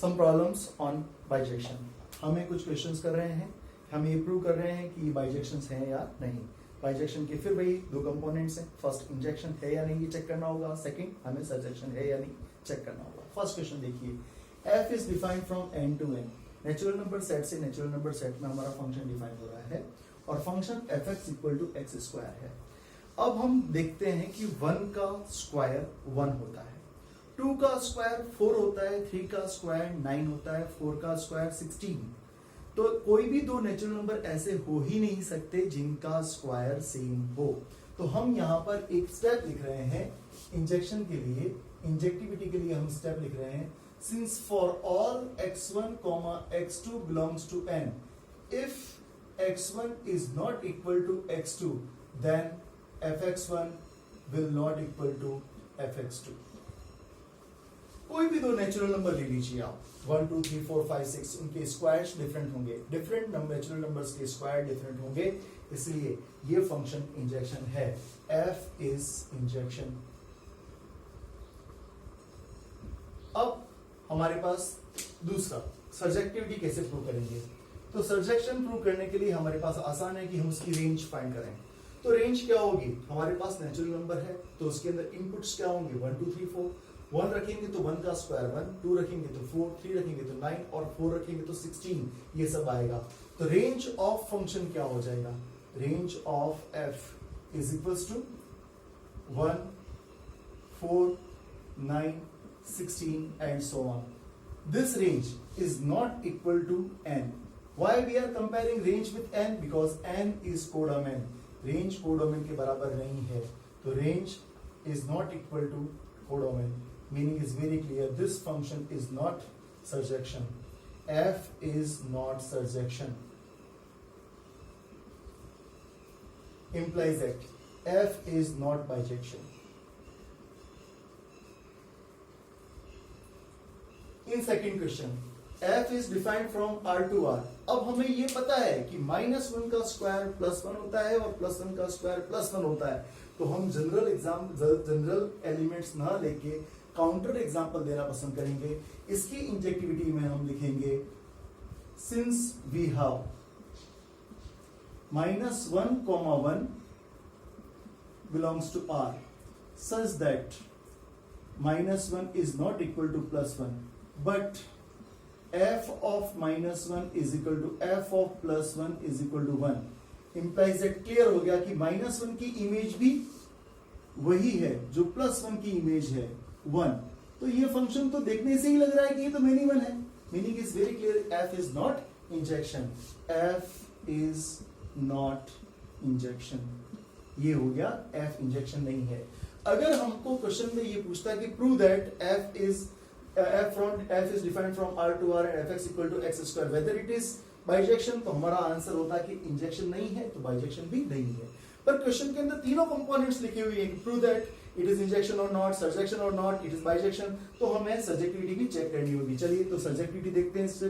Some problems on bijection. हमें कुछ questions कर रहे हैं, हम ये प्रूव कर रहे हैं कि बाइजेक्शंस हैं या नहीं। बाइजेक्शन के फिर वही दो कंपोनेंट्स हैं, फर्स्ट इंजेक्शन है या नहीं ये चेक करना होगा, सेकंड हमें सर्जेक्शन है या नहीं चेक करना होगा। फर्स्ट क्वेश्चन देखिए, f is defined from n to n। Natural number set से नेचुरल नंबर सेट में हमारा फंक्शन डिफाइन हो रहा है और function fx equal to x square है। अब हम देखते हैं कि 1 का स्क्वायर 1 होता है, 2 का स्क्वायर 4 होता है, 3 का स्क्वायर 9 होता है, 4 का स्क्वायर 16। तो कोई भी दो नेचुरल नंबर ऐसे हो ही नहीं सकते जिनका स्क्वायर सेम हो। तो हम यहाँ पर एक स्टेप लिख रहे हैं इंजेक्शन के लिए, इंजेक्टिविटी के लिए हम स्टेप लिख रहे हैं, since for all x1, x2 belongs to n, if x1 is not equal to x2 then fx1 will not equal to fx2। कोई भी दो नेचुरल नंबर ले लीजिए आप, 1 2 3 4 5 6, उनके स्क्वायर्स डिफरेंट होंगे, डिफरेंट नेचुरल नंबर्स के स्क्वायर डिफरेंट होंगे, इसलिए ये फंक्शन इंजेक्शन है। f is injection. अब हमारे पास दूसरा सर्जेक्टिविटी कैसे प्रूव करेंगे। तो सर्जेक्शन प्रूव करने के लिए हमारे पास आसान है कि हम उसकी रेंज फाइंड करें। तो रेंज क्या होगी, हमारे पास नेचुरल नंबर है तो उसके अंदर इनपुट्स क्या होंगे, 1 2 3 4। 1 रखेंगे तो 1 का स्क्वायर 1, 2 रखेंगे तो 4, 3 रखेंगे तो 9 और 4 रखेंगे तो 16, ये सब आएगा। तो रेंज ऑफ फंक्शन क्या हो जाएगा, range of f is equals to 1 4 9 16 and so on. This range is not equal to n। Why we are comparing range with n? Because n is codomain। Range codomain के बराबर नहीं है, तो range is not equal to codomain. Meaning is very clear, this function is not surjection, f is not surjection, implies that f is not bijection। In second question, f is defined from r to r। अब हमें ये पता है कि -1 का square +1 होता है और +1 का स्क्वायर +1 होता है। तो हम जनरल एलिमेंट्स ना लेके काउंटर एग्जांपल देना पसंद करेंगे। इसकी इंजेक्टिविटी में हम लिखेंगे, since we have -1, 1 belongs to r such that -1 is not equal to +1, but f of -1 is equal to f of +1 is equal to 1। implies that clear हो गया कि -1 की इमेज भी वही है जो +1 की इमेज है 1। तो ये फंक्शन तो देखने से ही लग रहा है कि ये तो मेनी 1 है। Meaning is very clear, f is not injection, f is not injection। ये हो गया f इंजेक्शन नहीं है। अगर हमको क्वेश्चन में ये पूछता है कि prove that f is defined from r to r and fx equal to x square, whether it is bijection, तो हमारा आंसर होता है कि इंजेक्शन नहीं है तो बाइजेक्शन भी नहीं है। पर क्वेश्चन के अंदर तीनों कंपोनेंट्स लिखे हुए हैं, prove that it is injection और नॉट, सर्जेक्शन और नॉट, इट इज बाइजेक्शन, तो हमें सर्जेक्टिविटी भी चेक करनी होगी। चलिए तो सर्जेक्टिविटी देखते हैं, इससे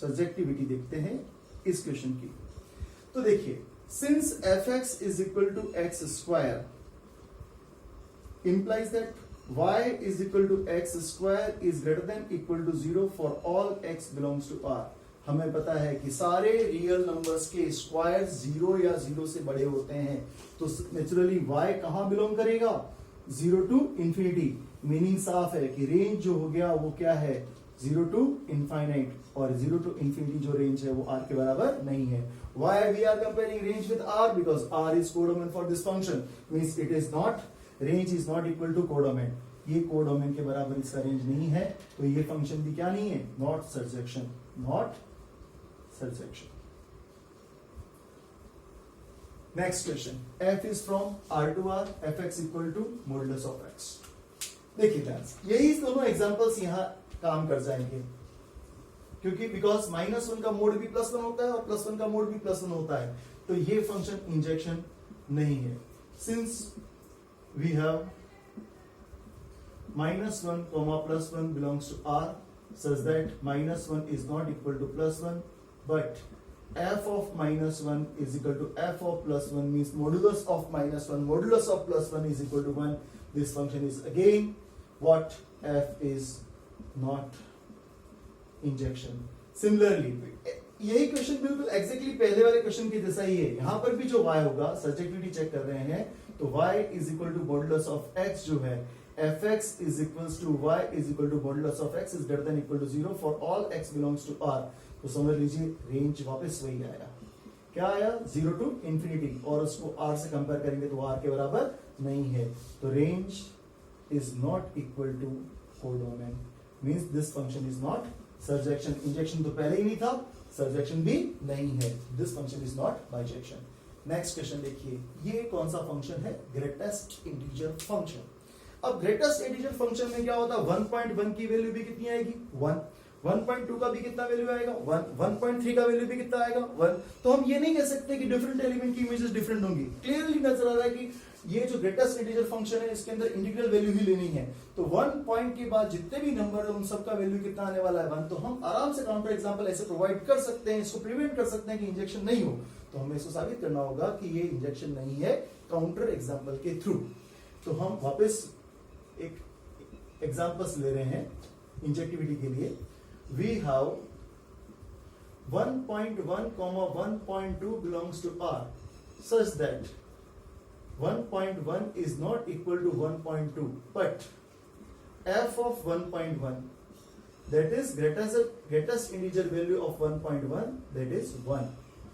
सर्जेक्टिविटी देखते हैं इस क्वेश्चन की। तो देखिए, since fx is equal to x square implies that y is equal to x square is greater than equal to 0 for all x belongs to r। हमें पता है कि सारे रियल नंबर्स के स्क्वायर 0 या 0 से बड़े होते हैं, तो नेचुरली y कहां बिलोंग करेगा, 0 टू इंफिनिटी। मीनिंग साफ है कि रेंज जो हो गया वो क्या है, 0 टू इनफाइनाइट, और 0 टू इंफिनिटी जो रेंज है वो r के बराबर नहीं है। Why we are comparing range with r? Because r is codomain for this function, means it is not, range is not equal to codomain। ये कोडोमेन के बराबर इसका रेंज नहीं है, तो ये फंक्शन भी क्या नहीं है, not surjection, not surjection. Next question, f is from r to r, fx equal to modulus of x। देखिए फ्रेंड्स, यही दोनों एग्जांपल्स यहाँ काम कर जाएंगे, क्योंकि बिकॉज -1 का मोड भी +1 होता है और +1 का मोड भी +1 होता है, तो ये फंक्शन इंजेक्शन नहीं है। Since we have -1, +1 belongs to r such that -1 is not equal to +1, but f of -1 is equal to f of +1, means modulus of -1, modulus of +1 is equal to 1। This function is again what, f is not injection. Similarly यही question बिल्कुल exactly पहले वाले question की जैसा ही है। यहां पर भी जो y होगा, सब्जेक्टिविटी चेक कर रहे हैं, तो y is equal to modulus of x जो है fx is equals to y is equal to modulus of x is greater than equal to 0 for all x belongs to r। तो समझ लीजिए range वापस वही आया। क्या आया? 0 टू इंफिनिटी, और उसको r से कंपेयर करेंगे तो r के बराबर नहीं है। तो range is not equal to codomain, means this function is not surjection. Injection तो पहले ही नहीं था, सर्जेक्शन भी नहीं है। This function is not bijection. Next question देखिए, ये कौन सा फंक्शन है? Greatest integer function. अब ग्रेटेस्ट इंटीजर फंक्शन में क्या होता है? 1.1 की वैल्यू भी कितनी आएगी? 1। 1.2 का भी कितना वैल्यू आएगा? 1। 1.3 का वैल्यू भी कितना आएगा? 1। तो हम ये नहीं कह सकते कि डिफरेंट एलिमेंट की इमेजेस डिफरेंट होंगी। क्लियरली नजर आ रहा है कि ये जो ग्रेटेस्ट इंटीजर फंक्शन है इसके अंदर इंटीग्रल वैल्यू ही लेनी है। तो 1 पॉइंट के बाद जितने भी नंबर है उन सबका वैल्यू कितना आने वाला है? 1। तो हम आराम से काउंटर एग्जांपल ऐसे प्रोवाइड कर सकते हैं, इसको प्रिवेंट कर सकते हैं कि इंजेक्शन नहीं हो। तो हमें इसको साबित करना होगा कि ये इंजेक्शन नहीं है काउंटर एग्जांपल के थ्रू। तो हम वापस एक एग्जांपल्स ले रहे हैं इंजेक्टिविटी के लिए। We have 1.1, 1.2 belongs to R such that 1.1 is not equal to 1.2, but f of 1.1, that is greatest integer value of 1.1, that is 1.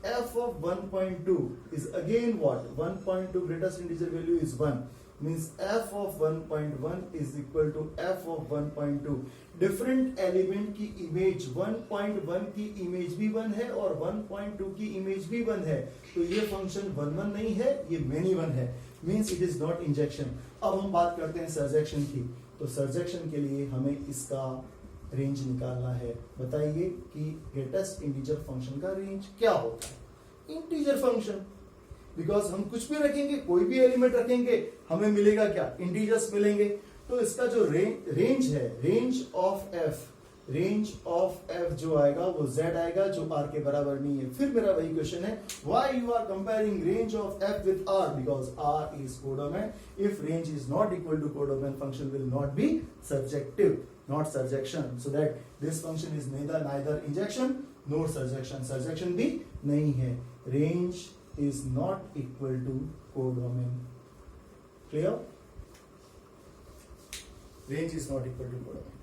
F of 1.2 is again what? 1.2 greatest integer value is 1, means f of 1.1 is equal to f of 1.2. Different element की image 1.1 की image भी 1 है और 1.2 की image भी 1 है। तो ये फंक्शन 1 नहीं है, ये मेनी 1 है, means it is not injection. अब हम बात करते हैं सर्जेक्शन की। तो सर्जेक्शन के लिए हमें इसका रेंज निकालना है। बताइए कि ग्रेटेस्ट इंटीजर फंक्शन का रेंज क्या होता है? इंटीजर फंक्शन, बिकॉज हम कुछ भी रखेंगे, कोई भी एलिमेंट रखेंगे, हमें मिलेगा क्या? इंटीजर्स मिलेंगे। तो इसका जो रेंज है, रेंज ऑफ f जो आएगा वो z आएगा, जो r के बराबर नहीं है। फिर मेरा वही क्वेश्चन है, why you are comparing range of f with r? Because r is codomain. If range is not equal to codomain, function will not be surjective, not surjection. So that this function is neither injection nor surjection. Surjection भी नहीं है। Range is not equal to codomain. Clear? Range is not equal to codomain.